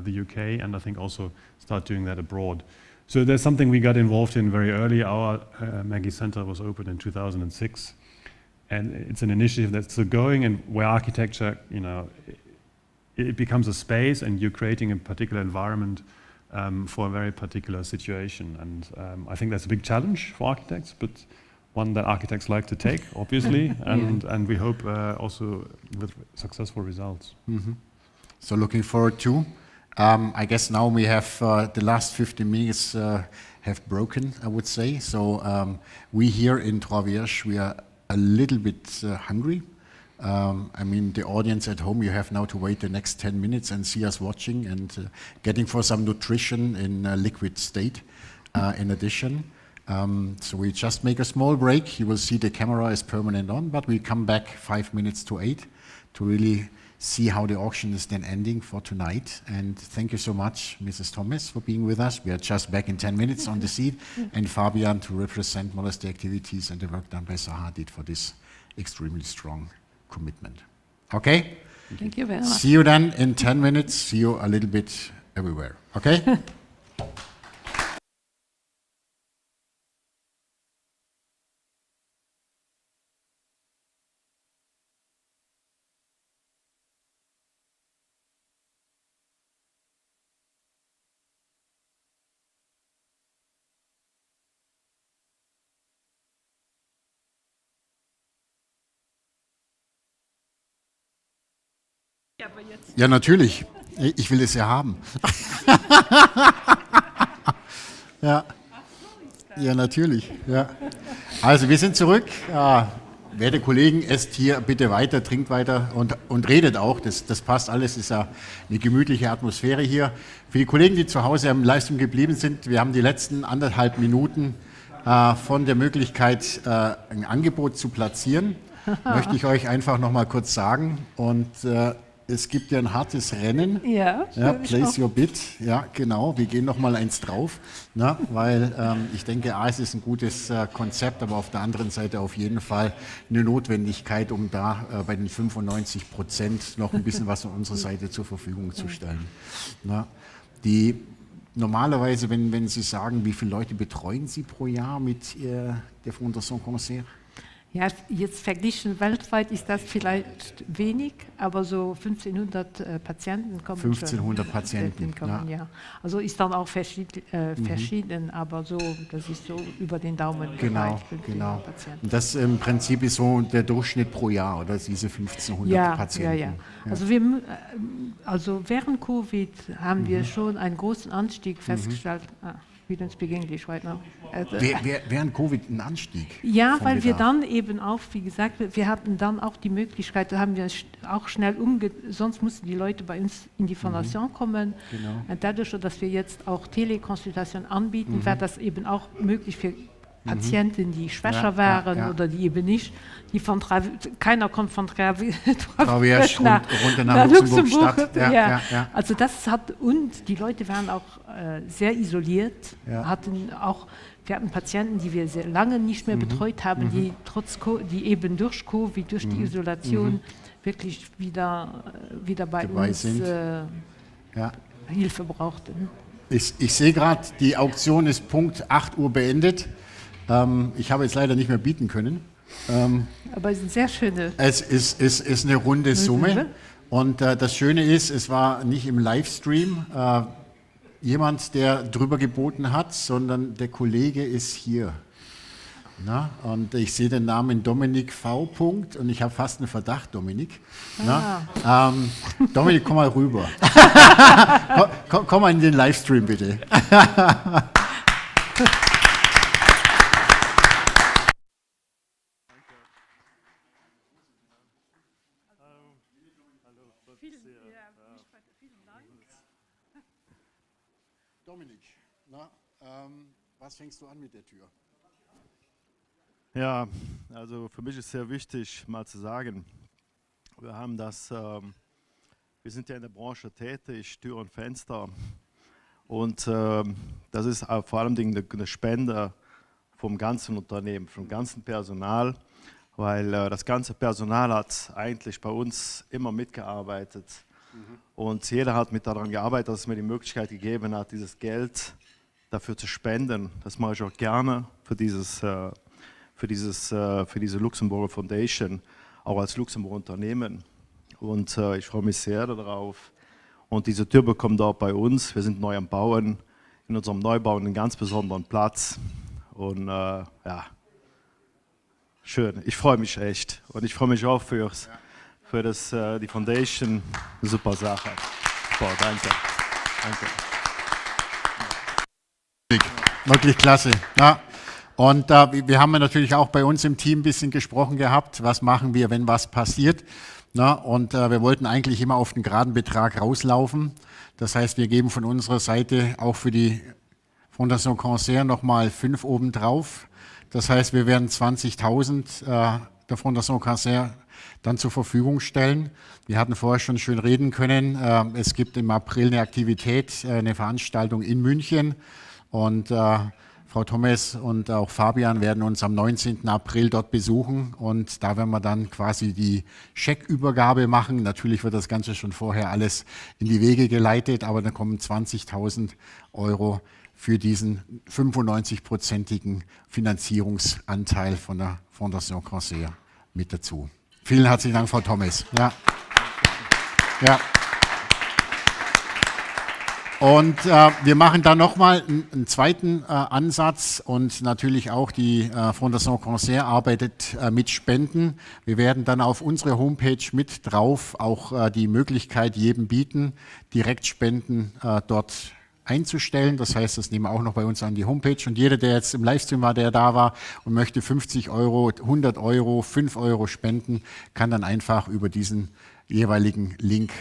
the UK, and I think also start doing that abroad. So there's something we got involved in very early. Our Maggie Center was opened in 2006, and it's an initiative that's still going, and where architecture, you know, it becomes a space, and you're creating a particular environment for a very particular situation. And I think that's a big challenge for architects, but one that architects like to take, obviously, and we hope also with successful results. Mm-hmm. So looking forward to. I guess now we have the last 15 minutes have broken, I would say. So we here in Trois Vierges, we are a little bit hungry. I mean, the audience at home, you have now to wait the next 10 minutes and see us watching and getting for some nutrition in a liquid state in addition. So we just make a small break. You will see the camera is permanent on, but we come back 5 minutes to 8 to really see how the auction is then ending for tonight. And thank you so much, Mrs. Thomas, for being with us. We are just back in 10 minutes on the seat. And Fabian to represent more or less the activities and the work done by Zaha Hadid for this extremely strong commitment. Okay? Thank you very much. See you then in 10 minutes. See you a little bit everywhere. Okay? Ja, natürlich. Ich will es ja haben. Ja. Ja, natürlich. Ja. Also, wir sind zurück. Werte Kollegen, esst hier bitte weiter, trinkt weiter und redet auch. Das passt alles. Ist ja eine gemütliche Atmosphäre hier. Für die Kollegen, die zu Hause am Livestream geblieben sind, wir haben die letzten 1,5 Minuten von der Möglichkeit, ein Angebot zu platzieren. möchte ich euch einfach noch mal kurz sagen. Und es gibt ja ein hartes Rennen. Ja, Place your bid. Ja, genau. Wir gehen noch mal eins drauf, weil ich denke, es ist ein gutes Konzept, aber auf der anderen Seite auf jeden Fall eine Notwendigkeit, um da bei den 95% noch ein bisschen was von unserer Seite zur Verfügung zu stellen. Normalerweise, wenn Sie sagen, wie viele Leute betreuen Sie pro Jahr mit der Fondation Concert? Ja, jetzt verglichen weltweit ist das vielleicht wenig, aber so 1500 Patienten kommen 1500 schon. Patienten, kommen, ja. Also ist dann auch verschieden, aber so, das ist so über den Daumen. Genau. Patienten. Und das im Prinzip ist so der Durchschnitt pro Jahr, oder diese 1500 Patienten. Ja. Also während Covid haben wir schon einen großen Anstieg festgestellt. We don't speak English right now. Während Covid ein Anstieg? Ja, weil wir dann eben auch, wie gesagt, wir hatten dann auch die Möglichkeit, da haben wir auch schnell sonst mussten die Leute bei uns in die Fondation kommen. Genau. Und dadurch, dass wir jetzt auch Telekonsultation anbieten, wäre das eben auch möglich für Patienten, die schwächer waren oder die eben nicht, keiner kommt von Traviers runter nach Luxemburg. Ja. Also das und die Leute waren auch sehr isoliert, wir hatten Patienten, die wir sehr lange nicht mehr betreut haben, die eben durch Covid, durch die Isolation wirklich wieder bei uns Hilfe brauchten. Ich sehe gerade, die Auktion ist Punkt 8 Uhr beendet. Ich habe jetzt leider nicht mehr bieten können. Aber es ist eine sehr schöne. Es ist eine runde Summe. Und das Schöne ist, es war nicht im Livestream jemand, der drüber geboten hat, sondern der Kollege ist hier. Und ich sehe den Namen Dominik V. und ich habe fast einen Verdacht, Dominik. Dominik, komm mal rüber. komm mal in den Livestream, bitte. Dominik, was fängst du an mit der Tür? Ja, also für mich ist sehr wichtig, mal zu sagen, wir sind ja in der Branche tätig, Tür und Fenster, und das ist vor allem eine Spende vom ganzen Unternehmen, vom ganzen Personal, weil das ganze Personal hat eigentlich bei uns immer mitgearbeitet. Und jeder hat mit daran gearbeitet, dass es mir die Möglichkeit gegeben hat, dieses Geld dafür zu spenden. Das mache ich auch gerne für diese Luxemburger Foundation, auch als Luxemburger Unternehmen. Und ich freue mich sehr darauf. Und diese Tür bekommt auch bei uns. Wir sind neu am Bauen, in unserem Neubau einen ganz besonderen Platz. Und schön. Ich freue mich echt. Und ich freue mich auch für die Foundation. Eine super Sache. Boah, danke. Wirklich klasse. Ja. Und wir haben natürlich auch bei uns im Team ein bisschen gesprochen gehabt, was machen wir, wenn was passiert. Und wir wollten eigentlich immer auf den geraden Betrag rauslaufen. Das heißt, wir geben von unserer Seite auch für die Fondation Concert nochmal 5 obendrauf. Das heißt, wir werden 20.000 der Fondation Concert dann zur Verfügung stellen. Wir hatten vorher schon schön reden können. Es gibt im April eine Aktivität, eine Veranstaltung in München. Und Frau Thomas und auch Fabian werden uns am 19. April dort besuchen. Und da werden wir dann quasi die Scheckübergabe machen. Natürlich wird das Ganze schon vorher alles in die Wege geleitet, aber dann kommen 20.000 € für diesen 95-prozentigen Finanzierungsanteil von der Fondation Concert mit dazu. Vielen herzlichen Dank, Frau Thomas. Ja. Und wir machen dann nochmal einen zweiten Ansatz, und natürlich auch die Fondation Concert arbeitet mit Spenden. Wir werden dann auf unsere Homepage mit drauf auch die Möglichkeit jedem bieten, Direktspenden dort einzustellen. Das heißt, das nehmen wir auch noch bei uns an die Homepage. Und jeder, der jetzt im Livestream war, der da war und möchte 50 €, 100 €, 5 € spenden, kann dann einfach über diesen jeweiligen Link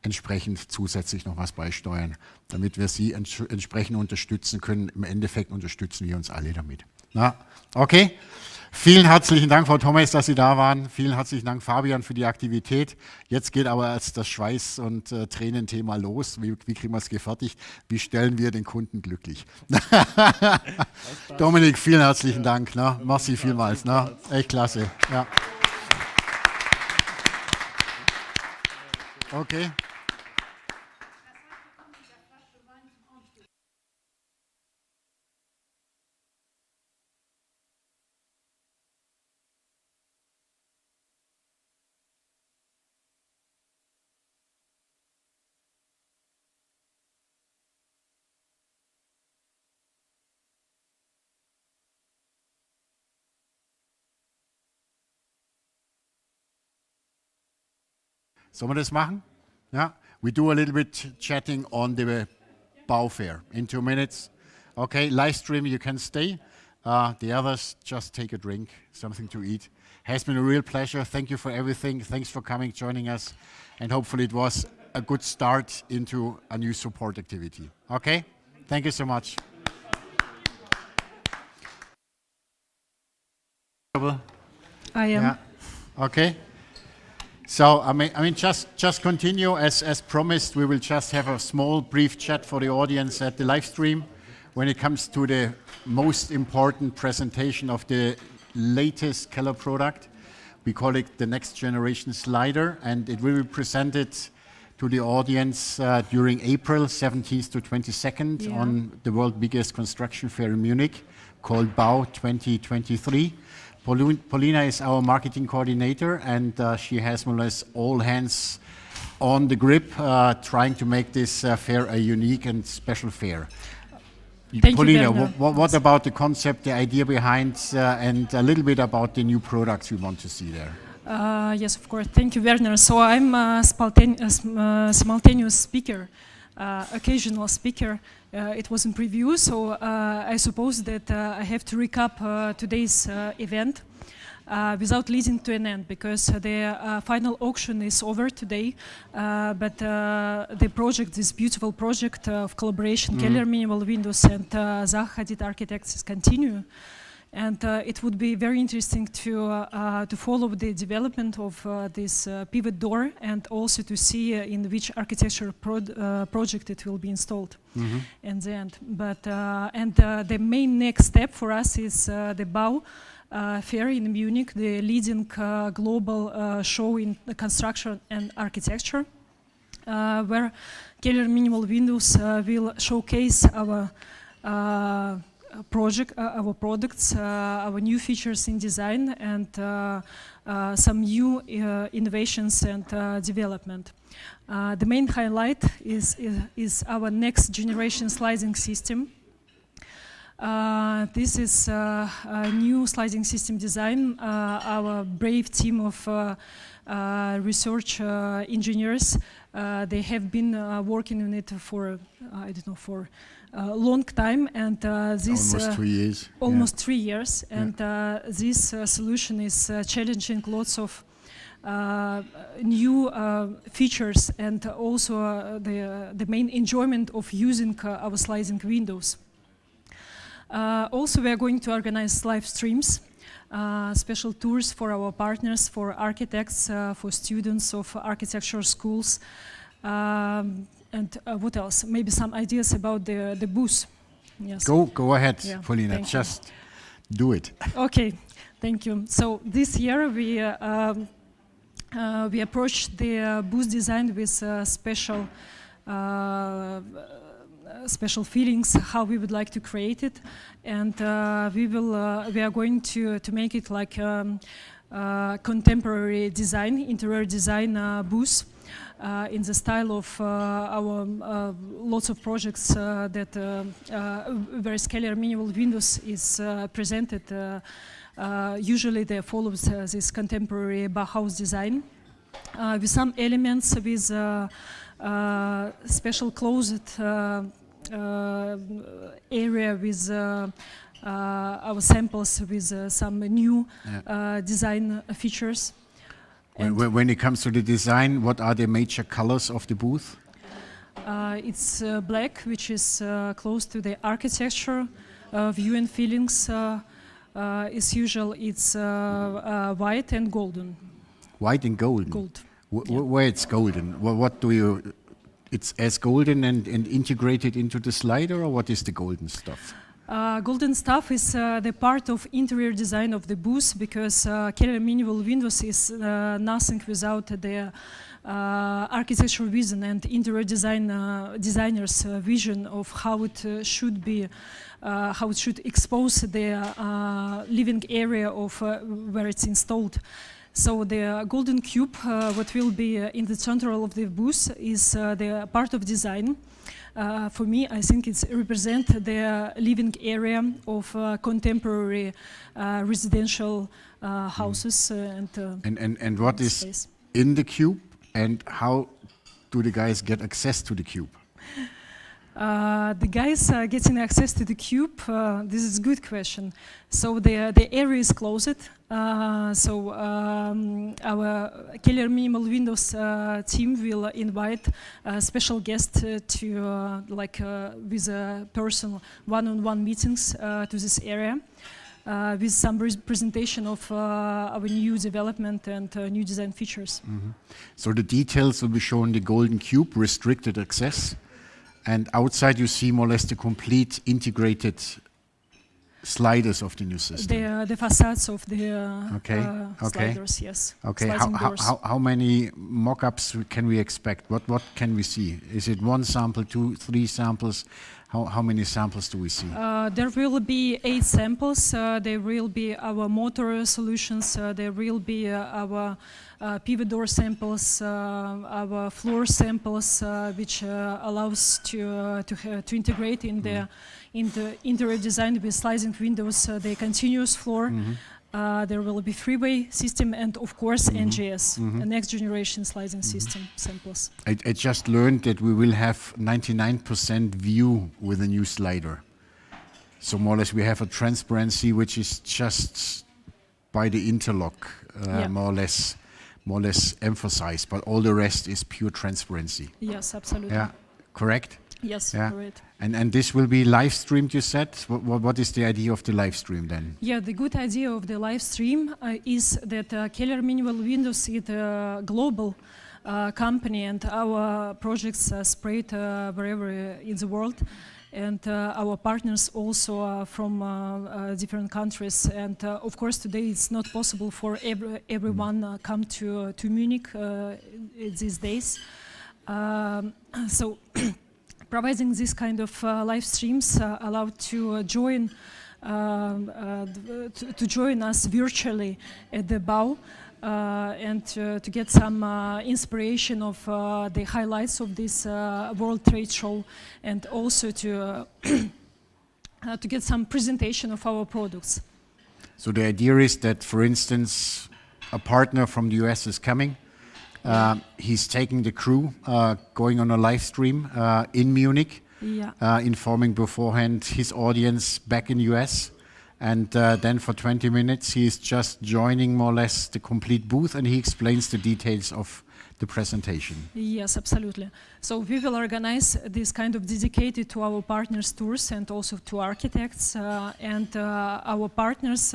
entsprechend zusätzlich noch was beisteuern, damit wir Sie entsprechend unterstützen können. Im Endeffekt unterstützen wir uns alle damit. Okay, Vielen herzlichen Dank, Frau Thomas, dass Sie da waren. Vielen herzlichen Dank, Fabian, für die Aktivität. Jetzt geht aber erst das Schweiß- und Tränenthema los. Wie kriegen wir es gefertigt? Wie stellen wir den Kunden glücklich? Dominik, vielen herzlichen Dank. Ne? Merci vielmals. Ne? Echt klasse. Ja. Okay. Sollen wir das machen? Yeah. We do a little bit chatting on the Bau Fair in 2 minutes. Okay, live stream, you can stay. The others, just take a drink, something to eat. Has been a real pleasure. Thank you for everything. Thanks for coming, joining us. And hopefully it was a good start into a new support activity. Okay? Thank you so much. I am. Yeah. Okay. So, I mean, just continue as promised. We will just have a small, brief chat for the audience at the live stream when it comes to the most important presentation of the latest Keller product. We call it the next generation slider, and it will be presented to the audience during April 17th to 22nd on the world's biggest construction fair in Munich called Bau 2023. Paulina is our marketing coordinator, and she has more or less all hands on the grip, trying to make this fair a unique and special fair. Thank Paulina, you, Werner. what about the concept, the idea behind, and a little bit about the new products we want to see there? Yes, of course. Thank you, Werner. So I'm a simultaneous speaker, occasional speaker. It was in preview, so I suppose that I have to recap today's event without leading to an end, because the final auction is over today, but the project, this beautiful project of collaboration, Keller Minimal Windows and Zaha Hadid Architects, is continue. And it would be very interesting to follow the development of this pivot door, and also to see in which architecture project it will be installed in the end. But the main next step for us is the Bau fair in Munich, the leading global show in construction and architecture, where Keller Minimal Windows will showcase our our products, our new features in design, and some new innovations and development. The main highlight is our next generation sliding system. This is a new sliding system design. Our brave team of research engineers, they have been working on it for, I don't know, for a long time, and this almost 3 years. Almost 3 years, and this solution is challenging lots of new features, and also the main enjoyment of using our sliding windows. Also, we are going to organize live streams, special tours for our partners, for architects, for students of architecture schools. And what else? Maybe some ideas about the booth. Yes. Go ahead, Yeah, Paulina. thank you. Just do it. Okay, thank you. So this year we approached the booth design with special feelings, how we would like to create it, and we are going to make it like contemporary design, interior design booth. In the style of our lots of projects that where Keller Minimal Windows is presented. Usually they follow this contemporary Bauhaus design with some elements with special closet area with our samples with some new design features. When it comes to the design, what are the major colors of the booth? It's black, which is close to the architecture, view and feelings as usual, it's white and golden. White and golden. Gold. Where it's golden? What do you? It's as golden and integrated into the slider, or what is the golden stuff? Golden stuff is the part of interior design of the booth, because Keller Minimal Windows is nothing without the architectural vision and interior designers' vision of how it should be, how it should expose the living area of where it's installed. So the golden cube, what will be in the center of the booth, is the part of design. For me, I think it represents the living area of contemporary residential houses and what is space. in the cube, and how do the guys get access to the cube? The guys getting access to the cube, this is a good question. So the area is closed. Our Keller Minimal Windows team will invite a special guest to with a personal one-on-one meetings to this area with some presentation of our new development and new design features. Mm-hmm. So the details will be shown in the golden cube, restricted access. And outside you see more or less the complete integrated sliders of the new system. The facades of the sliders, yes. Okay, Sliding doors. how many mock-ups can we expect? What can we see? Is it one sample, 2, 3 samples? How many samples do we see? There will be 8 samples. There will be our motor solutions. There will be our pivot door samples, our floor samples, which allows to integrate in the interior design with sliding windows, the continuous floor. There will be three-way system and, of course, NGS, the next generation sliding system samples. I just learned that we will have 99% view with a new slider. So more or less we have a transparency which is just by the interlock, more or less emphasized, but all the rest is pure transparency. Yes, absolutely. Yeah, correct? Yes, yeah. correct. And this will be live streamed, you said? What is the idea of the live stream then? Yeah, the good idea of the live stream is that Keller Minimal Windows is a global company, and our projects are spread wherever in the world. And our partners also are from different countries. And of course, today it's not possible for everyone come to Munich these days. So providing this kind of live streams allow to join us virtually at the BAU and to get some inspiration of the highlights of this World Trade Show, and also to get some presentation of our products. So the idea is that, for instance, a partner from the US is coming. He's taking the crew, going on a live stream in Munich, informing beforehand his audience back in US. And then for 20 minutes, he is just joining more or less the complete booth, and he explains the details of the presentation. Yes, absolutely. So we will organize this kind of dedicated to our partners tours and also to architects. And our partners,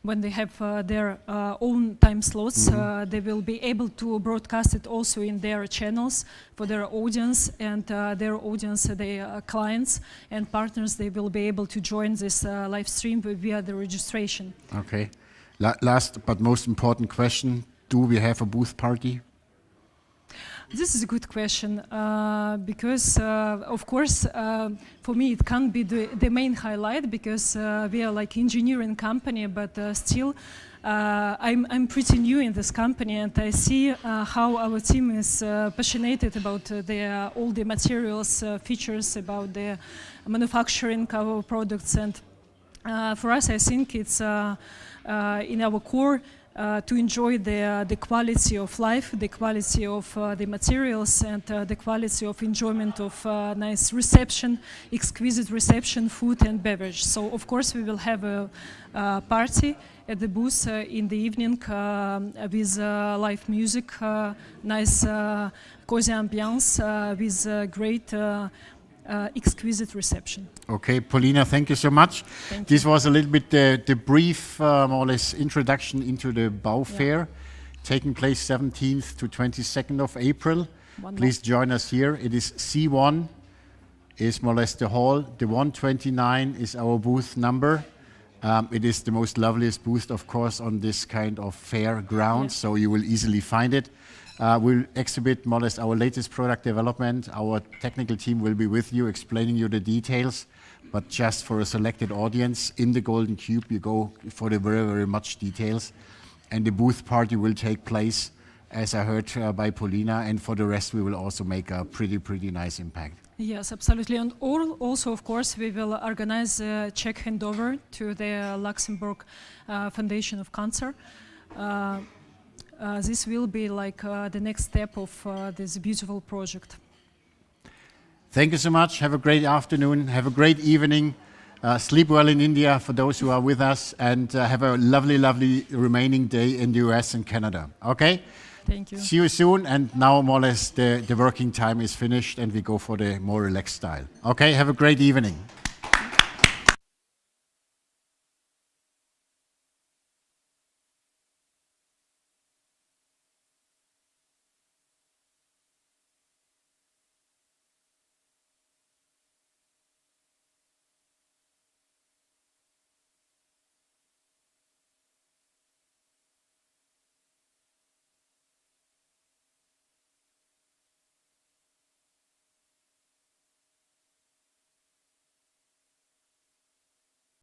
when they have their own time slots, they will be able to broadcast it also in their channels for their audience, and their audience, their clients and partners, they will be able to join this live stream via the registration. Okay. Last but most important question, do we have a booth party? This is a good question, because, of course, for me it can't be the main highlight, because we are like engineering company, but still I'm pretty new in this company, and I see how our team is passionate about all the materials, features, about the manufacturing our products, and for us I think it's in our core to enjoy the quality of life, the quality of the materials, and the quality of enjoyment of nice reception, exquisite reception, food and beverage. So of course we will have a party at the booth in the evening with live music, nice cozy ambiance, with great exquisite reception. Okay, Paulina, thank you so much. Thank This was a little bit the brief, more or less, introduction into the Bau Fair, taking place 17th to 22nd of April. Please join us here. It is C1, is more or less the hall. The 129 is our booth number. It is the most loveliest booth, of course, on this kind of fair ground, so you will easily find it. We'll exhibit more or less our latest product development. Our technical team will be with you, explaining you the details, but just for a selected audience. In the Golden Cube, you go for the very, very much details. And the booth party will take place, as I heard by Paulina, and for the rest, we will also make a pretty, pretty nice impact. Yes, absolutely. And also, of course, we will organize a check handover to the Luxembourg Foundation of Cancer. This will be like the next step of this beautiful project. Thank you so much. Have a great afternoon. Have a great evening. Sleep well in India for those who are with us, and have a lovely, lovely remaining day in the US and Canada. Okay? Thank you. See you soon. And now more or less the working time is finished and we go for the more relaxed style. Okay? Have a great evening.